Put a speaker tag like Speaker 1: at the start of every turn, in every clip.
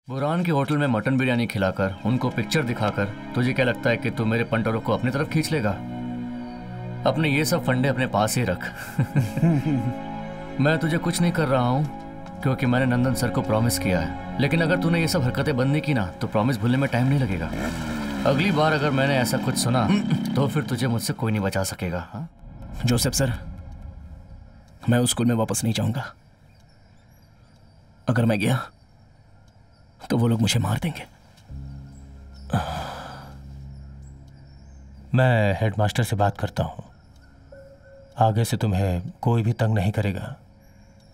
Speaker 1: बुरान के होटल में मटन बिरयानी खिलाकर, उनको पिक्चर दिखाकर तुझे क्या लगता है कि तू मेरे पंटरों को अपनी तरफ खींच लेगा? अपने ये सब फंडे अपने पास ही रख। मैं तुझे कुछ नहीं कर रहा हूँ क्योंकि मैंने नंदन सर को प्रॉमिस किया है, लेकिन अगर तूने ये सब हरकतें बंद नहीं की ना तो प्रॉमिस भूलने में टाइम नहीं लगेगा। अगली बार अगर मैंने ऐसा कुछ सुना तो फिर तुझे मुझसे कोई नहीं बचा सकेगा। हाँ
Speaker 2: जोसेफ सर, मैं उस स्कूल में वापस नहीं जाऊंगा। अगर मैं गया तो वो लोग मुझे मार देंगे।
Speaker 3: मैं हेडमास्टर से बात करता हूँ, आगे से तुम्हें कोई भी तंग नहीं करेगा।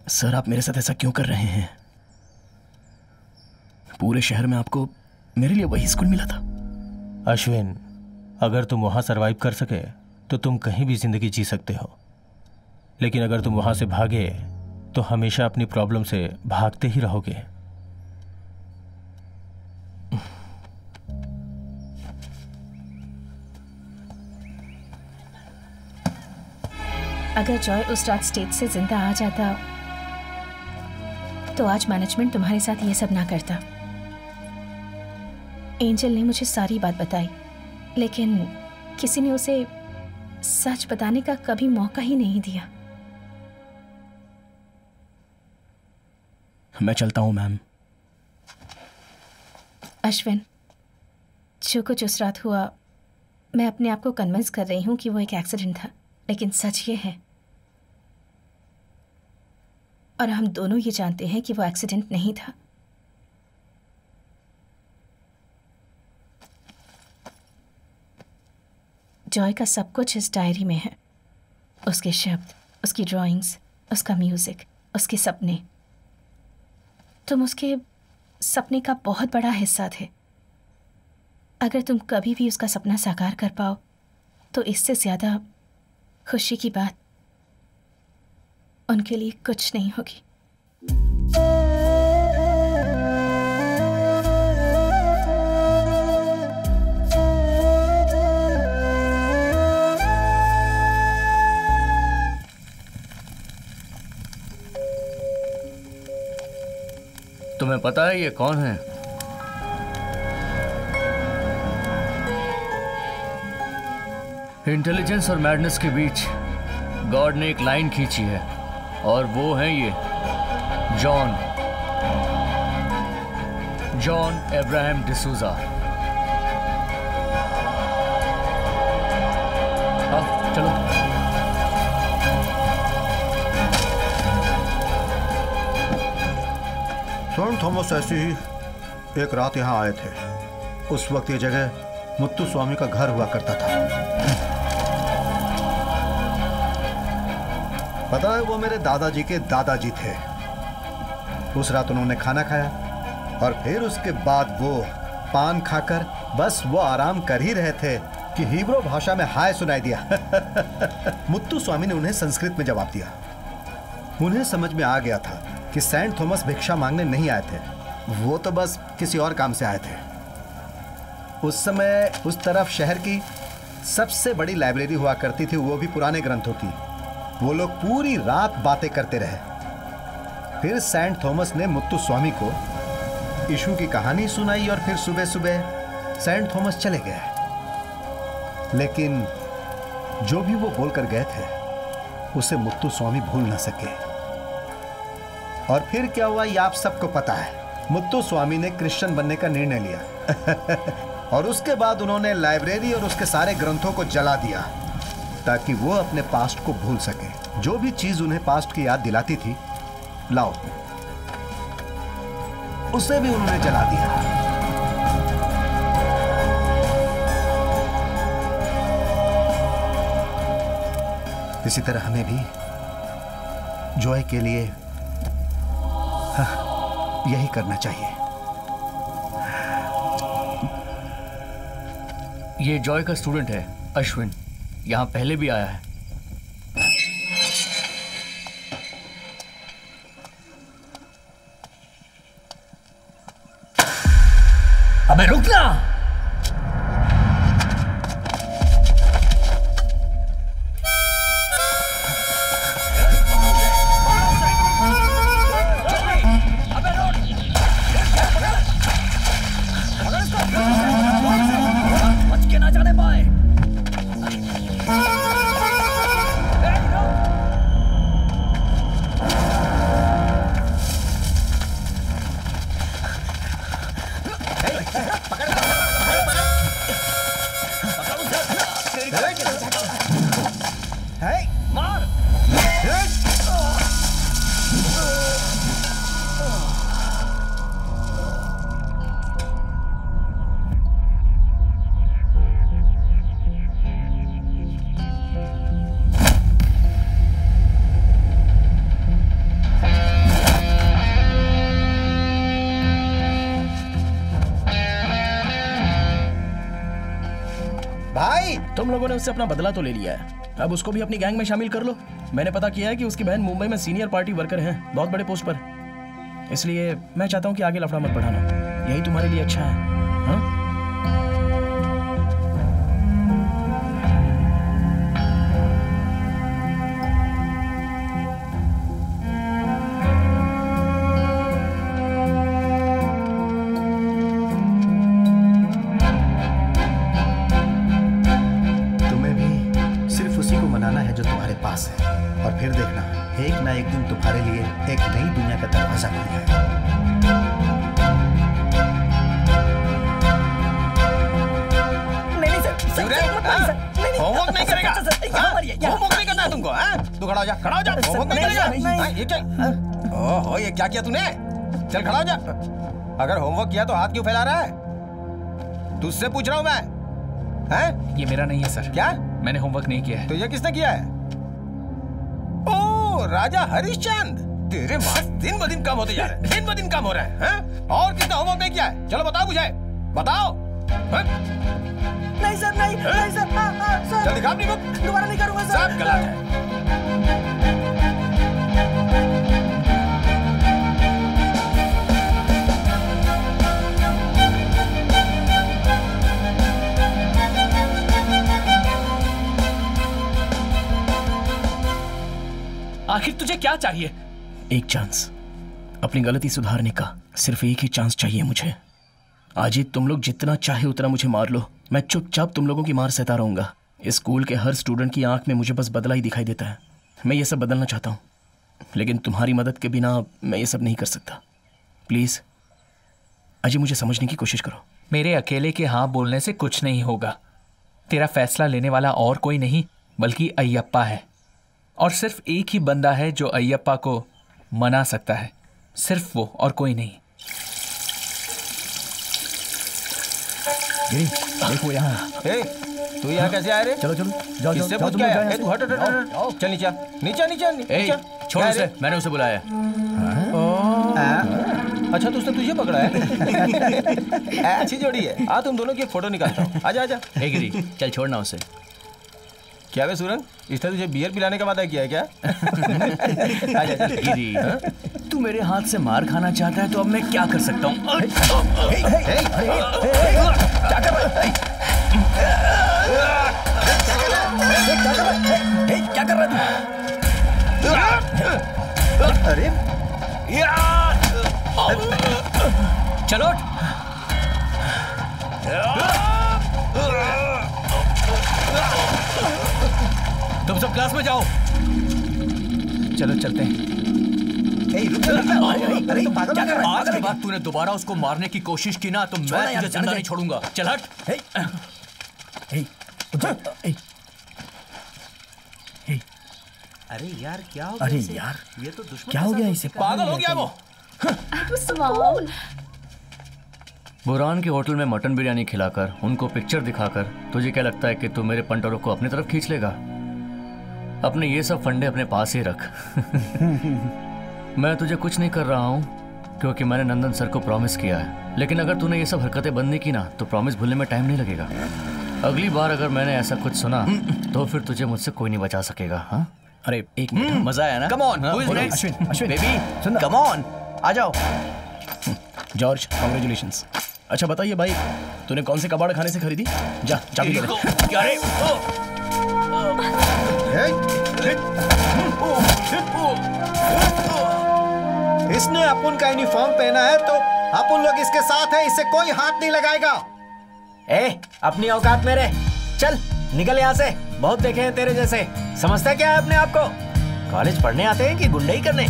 Speaker 2: सर, आप मेरे साथ ऐसा क्यों कर रहे हैं? पूरे शहर में आपको मेरे लिए वही स्कूल मिला था।
Speaker 3: अश्विन, अगर तुम वहाँ सरवाइव कर सके तो तुम कहीं भी जिंदगी जी सकते हो, लेकिन अगर तुम वहाँ से भागे तो हमेशा अपनी प्रॉब्लम से भागते ही रहोगे।
Speaker 4: अगर जॉय उस रात स्टेज से जिंदा आ जाता तो आज मैनेजमेंट तुम्हारे साथ ये सब ना करता। एंजल ने मुझे सारी बात बताई, लेकिन किसी ने उसे सच बताने का कभी मौका ही नहीं दिया।
Speaker 2: मैं चलता हूं मैम।
Speaker 4: अश्विन, जो कुछ उस रात हुआ, मैं अपने आप को कन्विंस कर रही हूं कि वो एक एक्सीडेंट था, लेकिन सच ये है और हम दोनों ये जानते हैं कि वो एक्सीडेंट नहीं था। जॉय का सब कुछ इस डायरी में है, उसके शब्द, उसकी ड्राइंग्स, उसका म्यूजिक, उसके सपने। तुम उसके सपने का बहुत बड़ा हिस्सा थे। अगर तुम कभी भी उसका सपना साकार कर पाओ तो इससे ज्यादा खुशी की बात उनके लिए कुछ नहीं होगी।
Speaker 1: तुम्हें पता है ये कौन है? इंटेलिजेंस और मैडनेस के बीच गॉड ने एक लाइन खींची है और वो है ये जॉन अब्राहम डिसूजा। चलो।
Speaker 5: सेंट थॉमस ऐसी ही एक रात यहाँ आए थे। उस वक्त ये जगह मुत्तु स्वामी का घर हुआ करता था। पता है, वो मेरे दादाजी के दादाजी थे। उस रात उन्होंने खाना खाया और फिर उसके बाद वो पान खाकर बस वो आराम कर ही रहे थे कि हिब्रू भाषा में हाय सुनाई दिया। मुत्तु स्वामी ने उन्हें संस्कृत में जवाब दिया। उन्हें समझ में आ गया था कि सेंट थॉमस भिक्षा मांगने नहीं आए थे, वो तो बस किसी और काम से आए थे। उस समय उस तरफ शहर की सबसे बड़ी लाइब्रेरी हुआ करती थी, वो भी पुराने ग्रंथों की। वो लोग पूरी रात बातें करते रहे। फिर सेंट थॉमस ने मुत्तु स्वामी को यीशु की कहानी सुनाई और फिर सुबह सुबह सेंट थॉमस चले गए। लेकिन जो भी वो बोलकर गए थे उसे मुत्तु स्वामी भूल ना सके। और फिर क्या हुआ ये आप सबको पता है। मुत्तु स्वामी ने क्रिश्चियन बनने का निर्णय लिया और उसके बाद उन्होंने लाइब्रेरी और उसके सारे ग्रंथों को जला दिया ताकि वो अपने पास्ट को भूल सके। जो भी चीज उन्हें पास्ट की याद दिलाती थी, लाओ, उसे भी उन्होंने जला दिया। इसी तरह हमें भी जॉय के लिए यही करना चाहिए।
Speaker 1: ये जॉय का स्टूडेंट है अश्विन, यहां पहले भी आया है।
Speaker 2: अबे रुक ना! तुम लोगों ने उससे अपना बदला तो ले लिया है, अब उसको भी अपनी गैंग में शामिल कर लो। मैंने पता किया है कि उसकी बहन मुंबई में सीनियर पार्टी वर्कर है, बहुत बड़े पोस्ट पर। इसलिए मैं चाहता हूँ कि आगे लफड़ा मत बढ़ाना, यही तुम्हारे लिए अच्छा है। हाँ?
Speaker 5: पास है, और फिर देखना एक ना एक दिन तुम्हारे लिए एक नई दुनिया का दरवाजा खुल जाएगा।
Speaker 3: होमवर्क नहीं करेगा? होमवर्क नहीं करना है तुमको? तू खड़ा हो जा, खड़ा हो जा। होमवर्क नहीं करेगा? ये क्या? ओहो, ये क्या किया तूने? चल खड़ा हो जा। अगर होमवर्क किया तो हाथ क्यों फैला रहा है? तुझसे पूछ रहा हूँ मैं। हैं?
Speaker 6: ये मेरा नहीं है सर।
Speaker 3: क्या?
Speaker 6: मैंने होमवर्क नहीं किया है।
Speaker 3: तो ये किसने किया है? ओ, राजा हरिश्चंद, तेरे मार्क्स दिन ब दिन कम होते जा रहे हैं, दिन ब दिन कम हो रहे हैं। और किसने होमवर्क नहीं किया है? चलो बताओ मुझे, बताओ।
Speaker 7: नहीं सर, नहीं सर, सर।
Speaker 3: चल दिखा अपनी बुक।
Speaker 7: दोबारा नहीं करूंगा सर।
Speaker 3: सब गलत है।
Speaker 6: आखिर तुझे क्या चाहिए?
Speaker 2: एक चांस, अपनी गलती सुधारने का सिर्फ एक ही चांस चाहिए मुझे। आज ही तुम लोग जितना चाहे उतना मुझे मार लो, मैं चुपचाप तुम लोगों की मार सहता रहूंगा। इस स्कूल के हर स्टूडेंट की आंख में मुझे बस बदला ही दिखाई देता है। मैं ये सब बदलना चाहता हूँ, लेकिन तुम्हारी मदद के बिना मैं ये सब नहीं कर सकता। प्लीज अजय, मुझे समझने की कोशिश करो।
Speaker 6: मेरे अकेले के हाँ बोलने से कुछ नहीं होगा। तेरा फैसला लेने वाला और कोई नहीं बल्कि अय्यप्पा है, और सिर्फ एक ही बंदा है जो अय्यप्पा को मना सकता है, सिर्फ वो और कोई नहीं।
Speaker 2: गिरी, देखो यहाँ।
Speaker 3: तू यहाँ कैसे आया रे?
Speaker 2: चलो चलो, जाओ
Speaker 3: किससे
Speaker 2: जाओ,
Speaker 3: पूछ के आया? तू हट हट हट। चल नीचे नीचे नीचे।
Speaker 1: छोड़ उसे, मैंने उसे बुलाया।
Speaker 3: अच्छा, तो उसने तुझे पकड़ा है। अच्छी जोड़ी है। आ, तुम दोनों की एक फोटो निकालता हूँ। आजा आजा।
Speaker 1: हे गिरी, चल छोड़ना उसे।
Speaker 3: क्या वे सूरन, इसने तुझे बियर पिलाने का वादा किया है क्या? आजा
Speaker 1: गिरी, तू मेरे हाथ से मार खाना चाहता है तो अब मैं क्या कर सकता हूँ?
Speaker 2: क्या कर रहा है? क्या कर रहा है?
Speaker 5: अरे
Speaker 1: चलो तुम सब क्लास में जाओ।
Speaker 6: चलो चलते हैं।
Speaker 5: अरे पागल क्या कर रहा है?
Speaker 1: आज के बाद तूने दोबारा उसको मारने की कोशिश की ना तो मैं तुझे जिंदा नहीं छोड़ूंगा। चल हट।
Speaker 5: अरे यार क्या हो गया?
Speaker 2: अरे यार,
Speaker 5: ये तो दुश्मन
Speaker 2: क्या हो गया इसे?
Speaker 3: पागल हो गया वो।
Speaker 1: बुरान के होटल में मटन बिरयानी खिलाकर उनको पिक्चर दिखाकर तुझे क्या लगता है कि तू मेरे पंटरों को अपनी तरफ खींच लेगा? अपने ये सब फंडे अपने पास ही रख। मैं तुझे कुछ नहीं कर रहा हूँ क्योंकि मैंने नंदन सर को प्रॉमिस किया है, लेकिन अगर तूने ये सब हरकतें बंद नहीं की ना तो प्रॉमिस भूलने में टाइम नहीं लगेगा। अगली बार अगर मैंने ऐसा कुछ सुना तो फिर तुझे मुझसे कोई नहीं बचा सकेगा। हाँ,
Speaker 2: अरे एक मिनट,
Speaker 1: मजा आया ना?
Speaker 2: कम ऑन, अश्विन बेबी, सुन, कम ऑन, आ जाओ। George, congratulations. अच्छा बताइए भाई, तूने कौन से कबाड़ खाने से खरीदी? जा चाबी ले ले।
Speaker 1: क्या रे?
Speaker 5: इसने अपुन का यूनिफॉर्म पहना है तो अपुन लोग इसके साथ है, इससे कोई हाथ नहीं लगाएगा।
Speaker 7: अपनी औकात मेरे, चल निकल यहाँ से। बहुत देखे हैं तेरे जैसे, समझता क्या है अपने आप को? कॉलेज पढ़ने आते हैं कि गुंडे ही करने?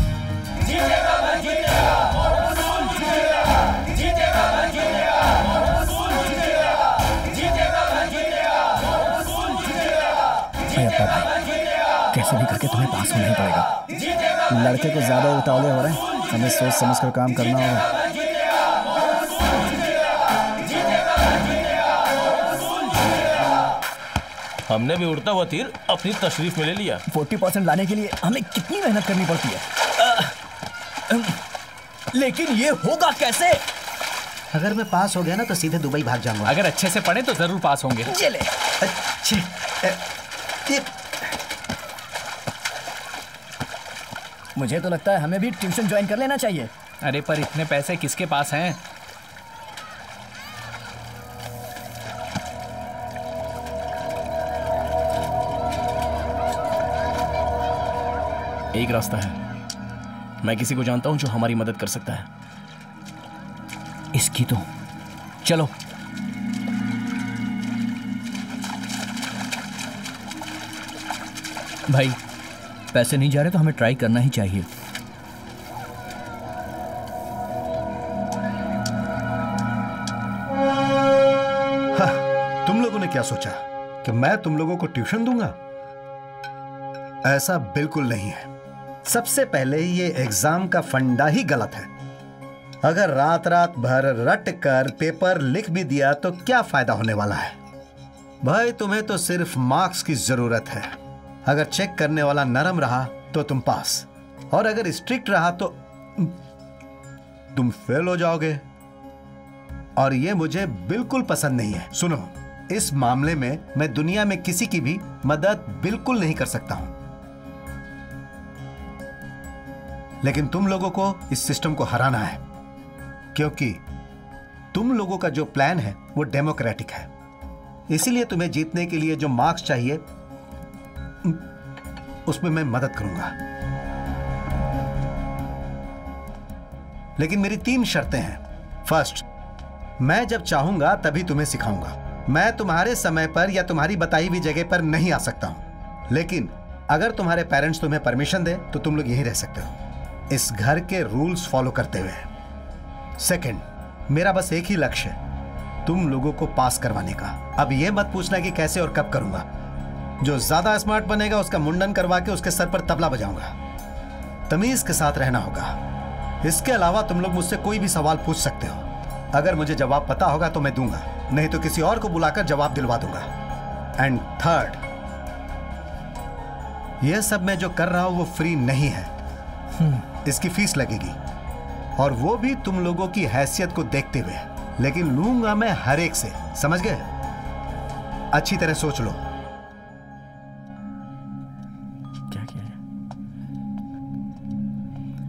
Speaker 2: अय्यप्पा भाई, कैसे भी करके तुम्हें पास होना ही पड़ेगा। लड़के को ज्यादा उतावले हो रहे हैं, हमें सोच समझ कर काम करना होगा।
Speaker 3: हमने भी उड़ता हुआ तीर अपनी तशरीफ में ले लिया।
Speaker 2: 40% लाने के लिए हमें कितनी मेहनत करनी पड़ती है, लेकिन ये होगा कैसे?
Speaker 5: अगर मैं पास हो गया ना तो सीधे दुबई भाग जाऊंगा।
Speaker 6: अगर अच्छे से पढ़े तो जरूर पास होंगे।
Speaker 2: चले। मुझे तो लगता है हमें भी ट्यूशन ज्वाइन कर लेना चाहिए।
Speaker 6: अरे पर इतने पैसे किसके पास हैं?
Speaker 2: एक रास्ता है, मैं किसी को जानता हूं जो हमारी मदद कर सकता है।
Speaker 1: इसकी तो चलो। भाई पैसे नहीं जा रहे तो हमें ट्राई करना ही चाहिए।
Speaker 5: तुम लोगों ने क्या सोचा कि मैं तुम लोगों को ट्यूशन दूंगा? ऐसा बिल्कुल नहीं है। सबसे पहले ये एग्जाम का फंडा ही गलत है। अगर रात रात भर रट कर पेपर लिख भी दिया तो क्या फायदा होने वाला है? भाई तुम्हें तो सिर्फ मार्क्स की जरूरत है। अगर चेक करने वाला नरम रहा तो तुम पास, और अगर स्ट्रिक्ट रहा तो तुम फेल हो जाओगे, और ये मुझे बिल्कुल पसंद नहीं है। सुनो, इस मामले में मैं दुनिया में किसी की भी मदद बिल्कुल नहीं कर सकता हूं, लेकिन तुम लोगों को इस सिस्टम को हराना है, क्योंकि तुम लोगों का जो प्लान है वो डेमोक्रेटिक है। इसीलिए तुम्हें जीतने के लिए जो मार्क्स चाहिए उसमें मैं मदद करूंगा, लेकिन मेरी 3 शर्तें हैं। फर्स्ट, मैं जब चाहूंगा तभी तुम्हें सिखाऊंगा। मैं तुम्हारे समय पर या तुम्हारी बताई हुई जगह पर नहीं आ सकता हूं, लेकिन अगर तुम्हारे पेरेंट्स तुम्हें परमिशन दे तो तुम लोग यहीं रह सकते हो, इस घर के रूल्स फॉलो करते हुए। सेकंड, मेरा बस एक ही लक्ष्य है, तुम लोगों को पास करवाने का। अब यह मत पूछना कि कैसे और कब करूंगा। जो ज्यादा स्मार्ट बनेगा उसका मुंडन करवा के उसके सर पर तबला बजाऊंगा। तमीज के साथ रहना होगा। इसके अलावा तुम लोग मुझसे कोई भी सवाल पूछ सकते हो। अगर मुझे जवाब पता होगा तो मैं दूंगा, नहीं तो किसी और को बुलाकर जवाब दिलवा दूंगा। एंड थर्ड, यह सब मैं जो कर रहा हूं वो फ्री नहीं है, इसकी फीस लगेगी, और वो भी तुम लोगों की हैसियत को देखते हुए, लेकिन लूंगा मैं हर एक से। समझ गए? अच्छी तरह सोच लो।
Speaker 2: क्या किया है?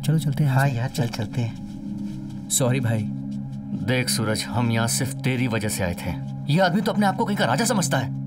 Speaker 2: चलो चलते हैं।
Speaker 5: हाँ यार, चलते हैं।
Speaker 1: सॉरी भाई। देख सूरज, हम यहाँ सिर्फ तेरी वजह से आए थे। ये आदमी तो अपने आप को कहीं का राजा समझता है।